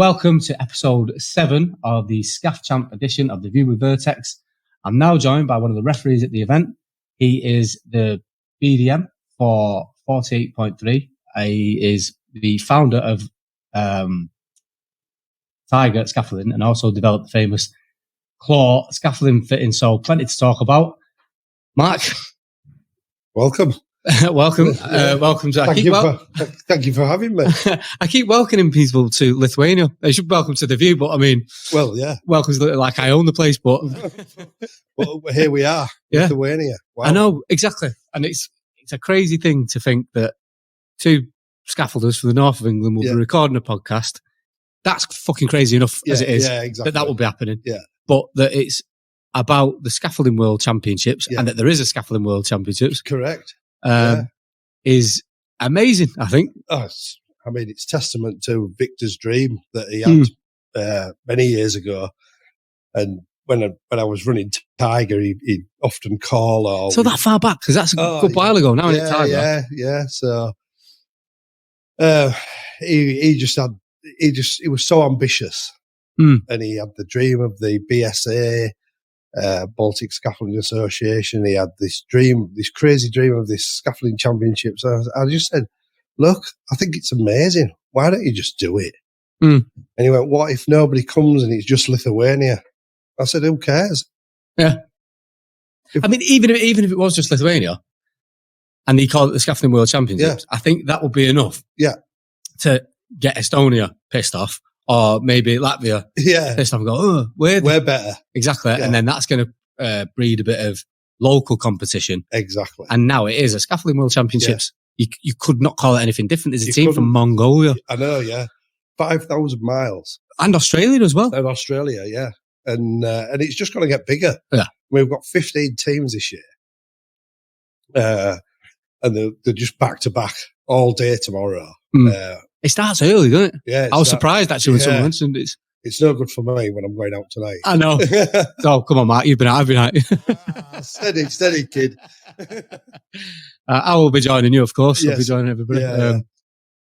welcome to episode 7 of the Scaffchamp edition of the View with Vertex. I'm now joined by one of the referees at the event. He is the BDM for 48.3. He is the founder of Tiger Scaffolding and also developed the famous Claw scaffolding fitting. So plenty to talk about. Mark, welcome. Welcome. Welcome to. Thank you for having me. I keep welcoming people to Lithuania. They should welcome to the View, but I mean, well, yeah, welcome to like I own the place, but well, here we are, yeah. Lithuania. Wow. I know exactly, and it's a crazy thing to think that two scaffolders from the north of England will be recording a podcast. That's fucking crazy enough as it is. Yeah, exactly. That will be happening. Yeah, but that it's about the Scaffolding World Championships and that there is a Scaffolding World Championships. Correct. Is amazing, I think. It's testament to Victor's dream that he had many years ago. And when I was running Tiger, he'd often call. So that far back, because that's a good while ago now, isn't it, Tiger? Yeah. So he was so ambitious. And he had the dream of the BSA, Baltic Scaffolding Association. He had this crazy dream of this scaffolding championships. I just said, look, I think it's amazing. Why don't you just do it? And he went, what if nobody comes and it's just Lithuania? I said, who cares? Yeah. I mean, even if it was just Lithuania and he called it the Scaffolding World Championships, I think that would be enough to get Estonia pissed off. Or maybe Latvia. Yeah. This time go, we're better. Exactly. Yeah. And then that's going to breed a bit of local competition. Exactly. And now it is a Scaffolding World Championships. Yeah. You could not call it anything different. There's a team from Mongolia. I know, yeah. 5,000 miles. And Australia as well. And Australia, yeah. And it's just going to get bigger. Yeah. We've got 15 teams this year. And they're just back to back all day tomorrow. It starts early, doesn't it? Yeah. I was surprised actually when someone mentioned it. It's no good for me when I'm going out tonight. I know. Oh, come on, Mark. You've been out every night. Steady, kid. I will be joining you, of course. Yes. I'll be joining everybody. Yeah.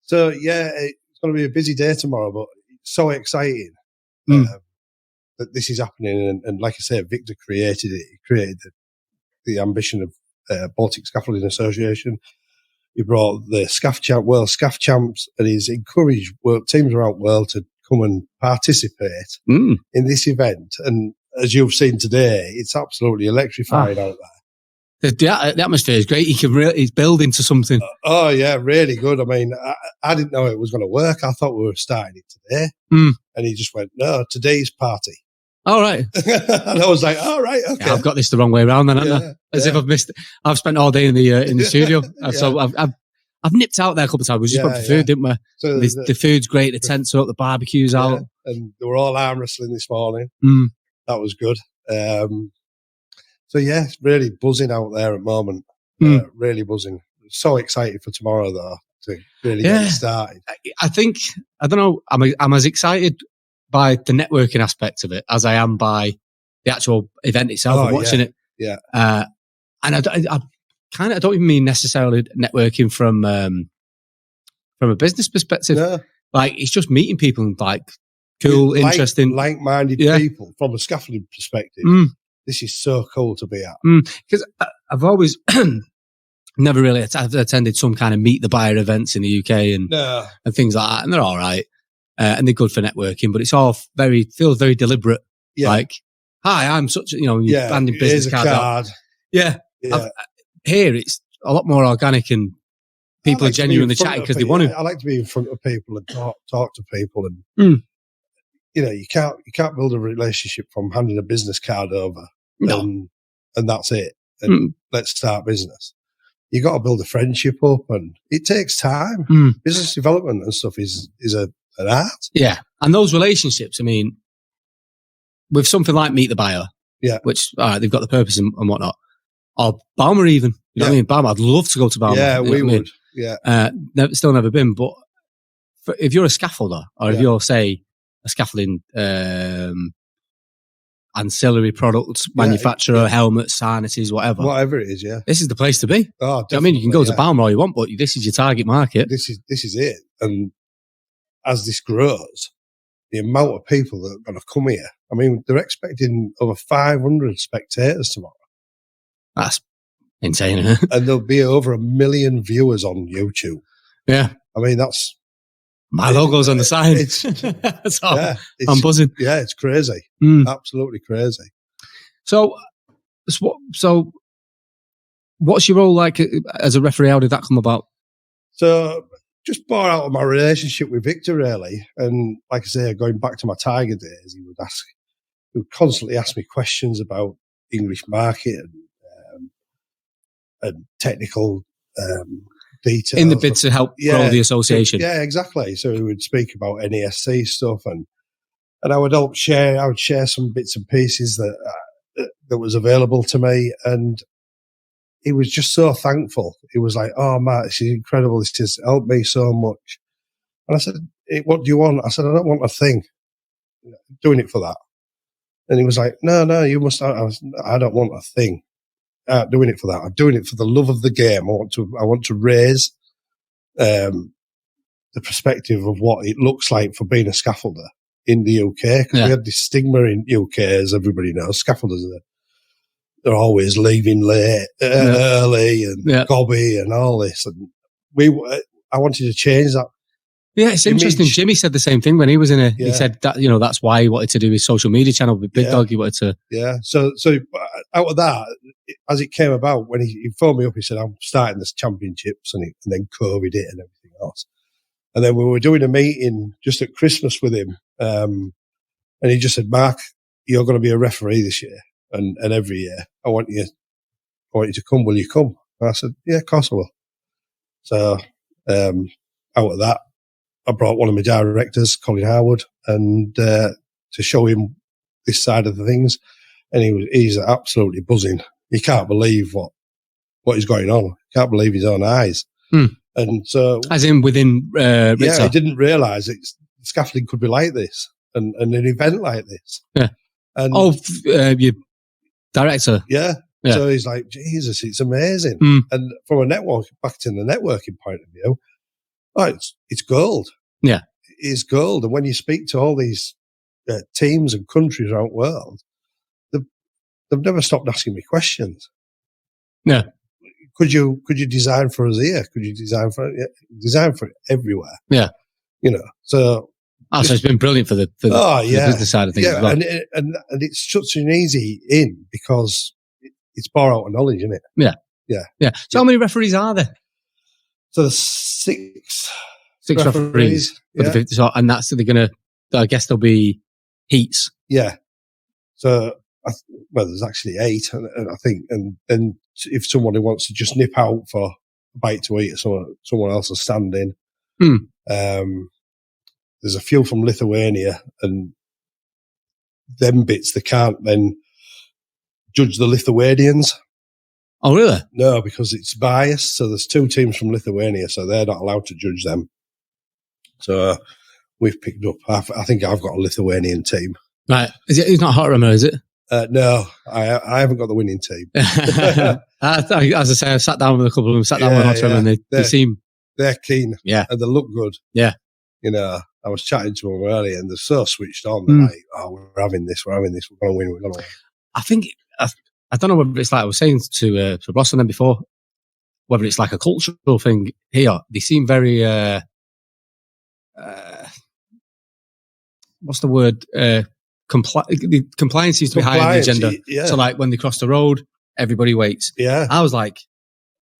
So, it's going to be a busy day tomorrow, but it's so exciting that this is happening. And like I said, Victor created it. He created the ambition of Baltic Scaffolding Association. He brought the Scaffchamp, World Scaffchamps, and he's encouraged teams around the world to come and participate in this event. And as you've seen today, it's absolutely electrifying out there. The atmosphere is great. He's building to something. Really good. I mean, I didn't know it was going to work. I thought we were starting it today. And he just went, no, today's party. All right. And I was like, all right, okay. Yeah, I've got this the wrong way around then, haven't I? As if I've missed it. I've spent all day in the studio. So I've nipped out there a couple of times. We just went for food, didn't we? So the food's great, the tents are up, the barbecue's out. And they were all arm wrestling this morning. That was good. It's really buzzing out there at the moment. Really buzzing. So excited for tomorrow though, to really get started. I think, I don't know, I'm as excited by the networking aspect of it as I am by the actual event itself and watching it. Yeah. And I don't even mean necessarily networking from a business perspective. No. Like, it's just meeting people and like cool, interesting, like-minded people from a scaffolding perspective. This is so cool to be at. Because I've always never really attended some kind of meet the buyer events in the UK and things like that, and they're all right. And they're good for networking, but it's all feels very deliberate. Yeah. Like, hi, I'm such, you're banding business cards out. Yeah. Here, it's a lot more organic and people are genuinely chatting because they want to. I like to be in front of people and talk to people. And, you can't build a relationship from handing a business card over and that's it. And let's start business. You got to build a friendship up and it takes time. Business development and stuff is an art. Yeah. And those relationships, I mean, with something like Meet the Buyer, which, all right, they've got the purpose and whatnot, or Balmer even, you know what I mean? Balmer, I'd love to go to Balmer. Yeah, we would. Yeah. Still never been, but if you're a scaffolder or if you're, say, a scaffolding ancillary products manufacturer, helmets, harnesses, whatever it is, this is the place to be. Oh, I mean, you can go to Balmer all you want, but this is your target market. This is it. And as this grows, the amount of people that are going to come here. I mean, they're expecting over 500 spectators tomorrow. That's insane, isn't it? And there'll be over 1 million viewers on YouTube. Yeah. I mean, that's... My logo's on the side. I'm buzzing. Yeah, it's crazy. Absolutely crazy. So what's your role like as a referee? How did that come about? So just brought out of my relationship with Victor, really. And like I say, going back to my Tiger days, he would constantly ask me questions about English market and technical details. In the bid to help grow the association. Yeah, exactly. So we would speak about NASC stuff and I would share some bits and pieces that was available to me, and he was just so thankful. He was like, "Oh, Matt, this is incredible. This has helped me so much." And I said, "What do you want?" I said, "I don't want a thing. I'm doing it for that." And he was like, "No, you must." I don't want a thing. Doing it for that. I'm doing it for the love of the game. I want to raise the perspective of what it looks like for being a scaffolder in the UK, because we had this stigma in UK, as everybody knows. Scaffolders they're always leaving late, early, and gobby and all this. And I wanted to change that. Yeah, it's interesting. Jimmy said the same thing when he was in he said that, that's why he wanted to do his social media channel with Big Dog. He wanted to. Yeah. So out of that, as it came about, when he phoned me up, he said, "I'm starting this championships," and then COVID hit and everything else. And then we were doing a meeting just at Christmas with him. And he just said, "Mark, you're going to be a referee this year and every year. I want you to come. Will you come?" And I said, "Yeah, of course I will." So, out of that, I brought one of my directors, Colin Harwood, and to show him this side of the things, and he's absolutely buzzing. He can't believe what is going on. He can't believe his own eyes. And so, as in within, I didn't realise scaffolding could be like this, and an event like this. Yeah. And your director. Yeah. So he's like, "Jesus, it's amazing." And from back to the networking point of view, it's gold. Yeah. It's gold. And when you speak to all these teams and countries around the world, they've never stopped asking me questions. Yeah. Could you design for us here? Could you design for it everywhere? Yeah. So. So it's been brilliant for the business side of things. Yeah. As well. And it's such an easy in because it's borrow out of knowledge, isn't it? Yeah. Yeah. Yeah. So how many referees are there? So there's six referees. And I guess there'll be heats. Yeah. So, there's actually 8, and I think, and if someone who wants to just nip out for a bite to eat, someone else will stand in. There's a few from Lithuania, and them bits they can't then judge the Lithuanians. Oh, really? No, because it's biased. So there's 2 teams from Lithuania, so they're not allowed to judge them. So we've picked up. I think I've got a Lithuanian team. Right? It's not Hot Rummer, is it? No, I haven't got the winning team. As I say, I sat down with a couple of them. Sat down with Hot Rummer, and they seem they're keen. Yeah, and they look good. Yeah. I was chatting to them earlier, and they're so switched on. They're like, "Oh, we're having this. We're going to win. We're going to win." I think I don't know whether it's like I was saying to Ross and them before, whether it's like a cultural thing here. They seem very what's the word? Compliance seems to be high on the agenda. Yeah. So like when they cross the road, everybody waits. Yeah. I was like,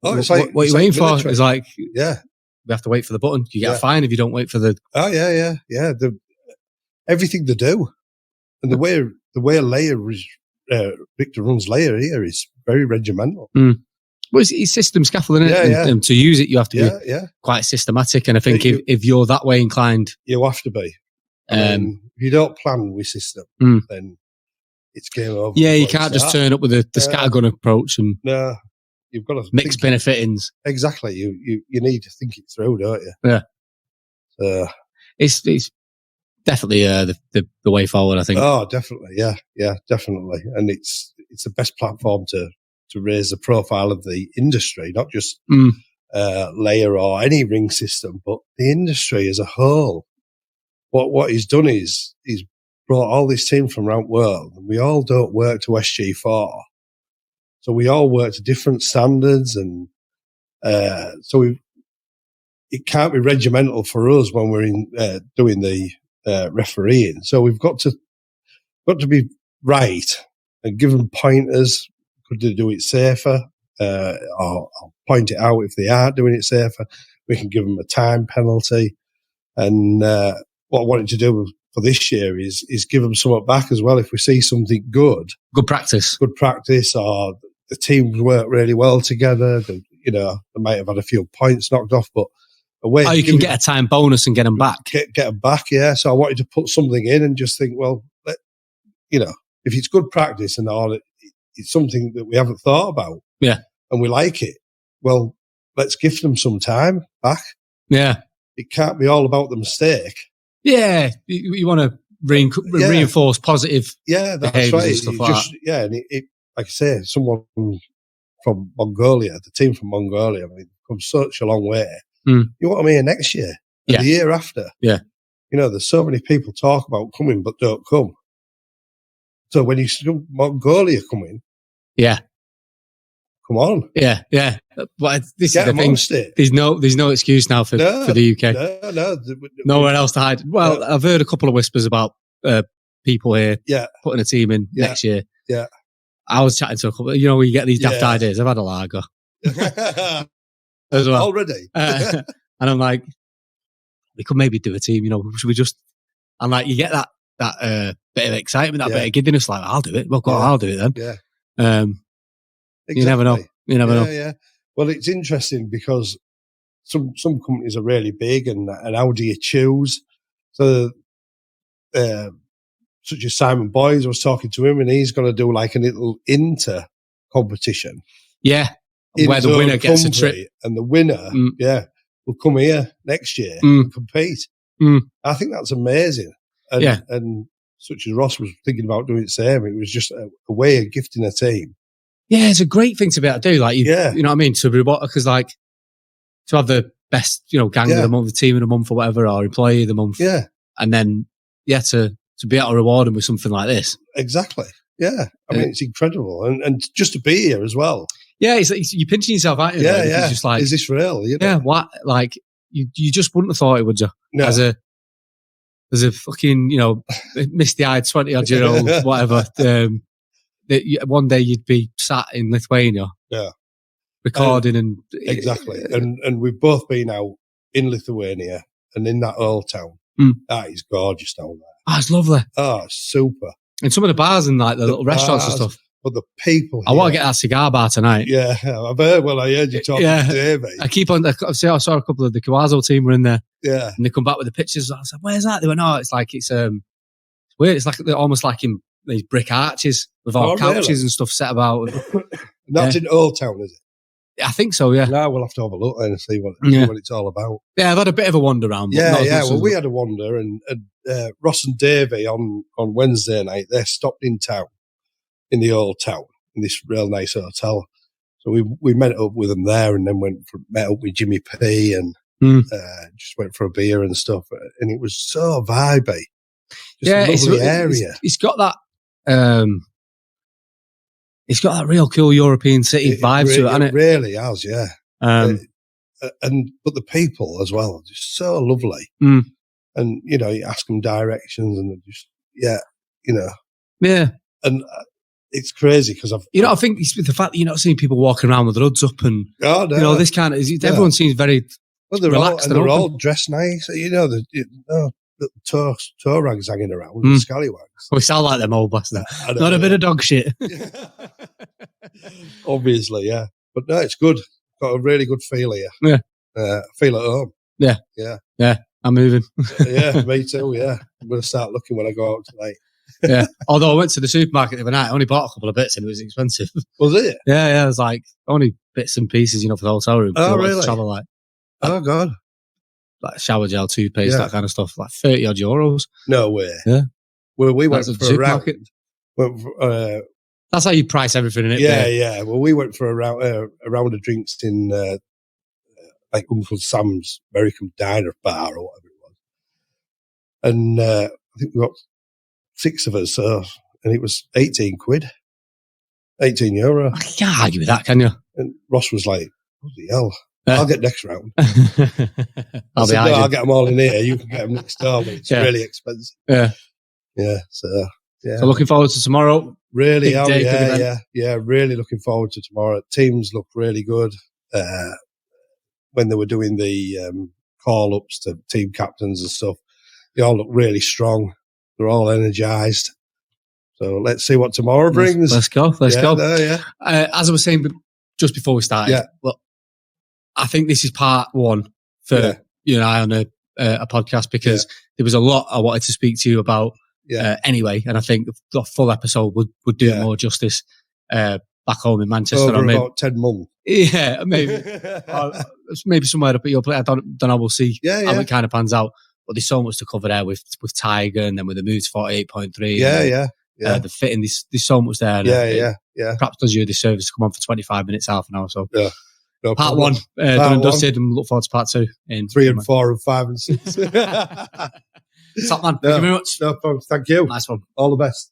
what are you waiting for? It's like, yeah. We have to wait for the button. You get a fine if you don't wait for the. Oh yeah. Everything they do, and the way Victor runs layer here is very regimental. Well, it's system scaffolding, isn't it? And to use it, you have to be quite systematic. And I think if you're that way inclined, you have to be. If you don't plan with system, then it's game over. Yeah, you can't just turn up with the scattergun approach and. No. You've got to mix benefittings. Exactly. You need to think it through, don't you? Yeah. It's definitely the way forward, I think. Oh, definitely. Yeah, definitely. And it's the best platform to raise the profile of the industry, not just layer or any ring system, but the industry as a whole. what he's done is he's brought all this team from around the world, and we all don't work to SG4. So we all work to different standards, and it can't be regimental for us when we're doing the refereeing. So we've got to be right and give them pointers. Could they do it safer? Or point it out if they aren't doing it safer. We can give them a time penalty. And what I wanted to do for this year is give them something back as well. If we see something good practice, or the teams work really well together, they might have had a few points knocked off, but you can get a time bonus and get them back. Get them back, yeah. So I wanted to put something in and just think, well, if it's good practice and all, it's something that we haven't thought about, and we like it, well, let's give them some time back. Yeah. It can't be all about the mistake. Yeah. You want to reinforce positive that's right. And stuff like that. And it, like I say, someone from Mongolia, the team from Mongolia, come such a long way. You want them here next year and the year after. Yeah. There's so many people talk about coming but don't come. So when you see Mongolia coming, come on, But this is the thing. There's no excuse now for the UK. Nowhere else to hide. Well, I've heard a couple of whispers about people here putting a team in next year. Yeah, I was chatting to a couple. Where you get these daft ideas. I've had a lager as well already, and I'm like, we could maybe do a team. Should we just? I'm like, you get that bit of excitement, that bit of giddiness. Like, I'll do it. Well, I'll do it then. Yeah. Exactly. You never know. know. Yeah. Well, it's interesting because some companies are really big, and how do you choose? So, such as Simon Boyes, I was talking to him, and he's going to do like a little inter competition. Yeah, where the winner gets a trip, and the winner, will come here next year and compete. I think that's amazing. And such as Ross was thinking about doing the same. It was just a way of gifting a team. Yeah, it's a great thing to be able to do. Like, you know what I mean? To reward, because like to have the best, gang of the month, the team of the month, or whatever, or employee of the month. Yeah, and then to be able to reward them with something like this. Exactly. Yeah, I mean it's incredible, and just to be here as well. Yeah, it's you're pinching yourself out. Yeah. It's just like, is this real? Yeah. What? Like you just wouldn't have thought it, would you? No. As a fucking, misty-eyed 20-odd-year-old, whatever, that one day you'd be sat in Lithuania, recording exactly. And we've both been out in Lithuania and in that old town. That is gorgeous down there. Oh, it's lovely. Oh, it's super. And some of the bars and like the little restaurants and stuff. But the people here, I want to get that cigar bar tonight. Yeah, I've heard. Well, I heard you talking to Davey. I keep on. I saw a couple of the Kawazo team were in there. Yeah, and they come back with the pictures. I was like, "Where's that?" They went, "No, it's weird. It's like they're almost like in these brick arches with all couches and stuff set about." That's in Old Town, is it? I think so. Yeah. No, we'll have to have a look and see what it's all about. Yeah, I've had a bit of a wander around. Well, we had a wander, and Ross and Davey on Wednesday night they stopped in town, in the Old Town, in this real nice hotel. So we met up with them there, and then met up with Jimmy P and just went for a beer and stuff. And it was so vibey. Just a lovely area. It's got that. It's got that real cool European city vibe to it, hasn't it? It really has, yeah. But the people as well, just so lovely. And you ask them directions, and they're just And it's crazy because I think it's the fact that you're not seeing people walking around with their hoods up and this kind of. Everyone seems very relaxed. They're all dressed nice. The toe rags hanging around, the scallywags. We sound like them old bastards. Not a bit of dog shit. Obviously, yeah. But no, it's good. Got a really good feel here. Yeah. Feel at home. Yeah. Yeah. Yeah. I'm moving. Yeah, me too, yeah. I'm going to start looking when I go out tonight. Yeah. Although I went to the supermarket the other night, I only bought a couple of bits and it was expensive. Was it? Yeah. It was like only bits and pieces, for the hotel room. Oh, really? Travel, like, oh, God. Like shower gel, toothpaste, that kind of stuff. Like 30 odd euros. No way. Yeah. Well, we went for a round. That's how you price everything in it. Yeah. Well, we went for a round of drinks in like Uncle Sam's American Diner bar or whatever it was. And I think we got 6 of us, and it was 18 quid, €18. You can't argue with that, can you? And Ross was like, bloody hell, I'll get next round. I'll get them all in here. You can get them next door, but it's really expensive. Yeah. So looking forward to tomorrow. Really, really looking forward to tomorrow. Teams look really good. When they were doing the call-ups to team captains and stuff, they all look really strong. They're all energised. So let's see what tomorrow brings. Let's go. Let's go. As I was saying just before we started, look, I think this is part 1 for you and I on a podcast, because there was a lot I wanted to speak to you about anyway, and I think the full episode would do more justice back home in Manchester. Over about 10 months. Yeah, maybe. Maybe somewhere up at your place. I don't know. We'll see how it kind of pans out. But there's so much to cover there with Tiger, and then with the move to 48.3. The fitting, there's so much there. Perhaps does you a disservice to come on for 25 minutes, half an hour. So no part 1 done and dusted, and look forward to part 2 in 3 and 4 and 5 and 6. Top man. Thank you very much. No problem. Thank you. Nice one. All the best.